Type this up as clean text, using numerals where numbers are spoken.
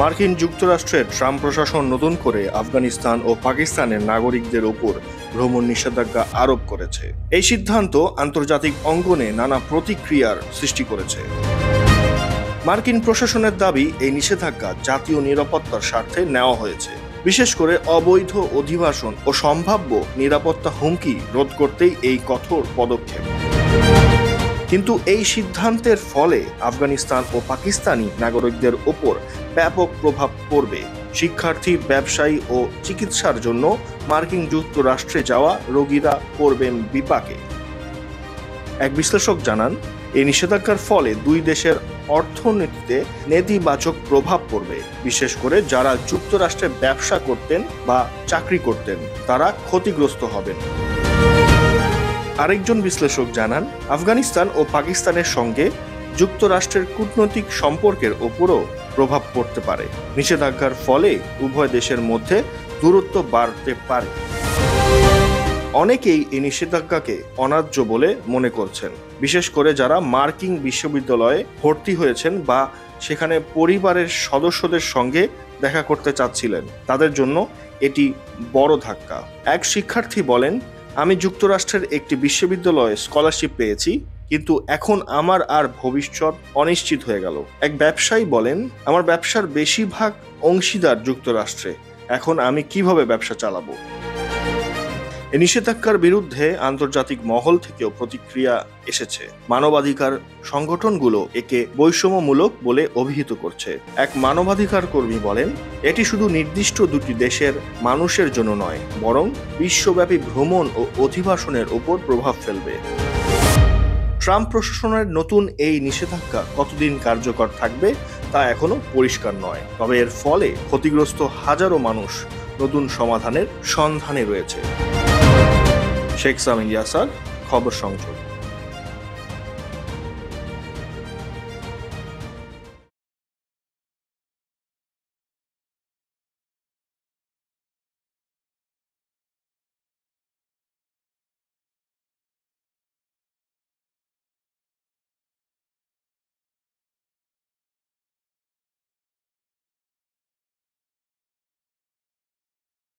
মার্কিন যুক্তরাষ্ট্রের ট্রাম্প প্রশাসন নতুন করে আফগানিস্তান ও পাকিস্তানের নাগরিকদের ওপর ভ্রমণ নিষেধাজ্ঞা আরোপ করেছে। এই সিদ্ধান্ত আন্তর্জাতিক অঙ্গনে নানা প্রতিক্রিয়ার সৃষ্টি করেছে। মার্কিন প্রশাসনের দাবি, এই নিষেধাজ্ঞা জাতীয় নিরাপত্তার স্বার্থে নেওয়া হয়েছে, বিশেষ করে অবৈধ অধিবাসন ও সম্ভাব্য নিরাপত্তা হুমকি রোধ করতেই এই কঠোর পদক্ষেপ। কিন্তু এই সিদ্ধান্তের ফলে আফগানিস্তান ও পাকিস্তানি নাগরিকদের ওপর ব্যাপক প্রভাব পড়বে। শিক্ষার্থী, ব্যবসায়ী ও চিকিৎসার জন্য মার্কিন যুক্তরাষ্ট্রে যাওয়া রোগীরা পড়বেন বিপাকে। এক বিশ্লেষক জানান, এই নিষেধাজ্ঞার ফলে দুই দেশের অর্থনীতিতে নেতিবাচক প্রভাব পড়বে। বিশেষ করে যারা যুক্তরাষ্ট্রে ব্যবসা করতেন বা চাকরি করতেন, তারা ক্ষতিগ্রস্ত হবেন। আরেকজন বিশ্লেষক জানান, আফগানিস্তান ও পাকিস্তানের সঙ্গে যুক্তরাষ্ট্রের কূটনৈতিক সম্পর্কের ওপরও প্রভাব পড়তে পারে। নিষেধাজ্ঞার ফলে উভয় দেশের মধ্যে দূরত্ব বাড়তে পারে। অনেকেই এই নিষেধাজ্ঞাকে অন্যায্য বলে মনে করছেন, বিশেষ করে যারা মার্কিন বিশ্ববিদ্যালয়ে ভর্তি হয়েছেন বা সেখানে পরিবারের সদস্যদের সঙ্গে দেখা করতে চাচ্ছিলেন। তাদের জন্য এটি বড় ধাক্কা। এক শিক্ষার্থী বলেন, আমি যুক্তরাষ্ট্রের একটি বিশ্ববিদ্যালয়ে স্কলারশিপ পেয়েছি, কিন্তু এখন আমার আর ভবিষ্যৎ অনিশ্চিত হয়ে গেল। এক ব্যবসায়ী বলেন, আমার ব্যবসার বেশিরভাগ অংশীদার যুক্তরাষ্ট্রে, এখন আমি কিভাবে ব্যবসা চালাবো? এই নিষেধাজ্ঞার বিরুদ্ধে আন্তর্জাতিক মহল থেকেও প্রতিক্রিয়া এসেছে। মানবাধিকার সংগঠনগুলো একে বৈষম্যমূলক বলে অভিহিত করছে। এক মানবাধিকার কর্মী বলেন, এটি শুধু নির্দিষ্ট দুটি দেশের মানুষের জন্য নয়, বরং বিশ্বব্যাপী ভ্রমণ ও অধিবাসনের উপর প্রভাব ফেলবে। ট্রাম্প প্রশাসনের নতুন এই নিষেধাজ্ঞা কতদিন কার্যকর থাকবে তা এখনো পরিষ্কার নয়। তবে এর ফলে ক্ষতিগ্রস্ত হাজারো মানুষ নতুন সমাধানের সন্ধানে রয়েছে। শেখ সামিল ইয়াসার, খবর সংযোগ।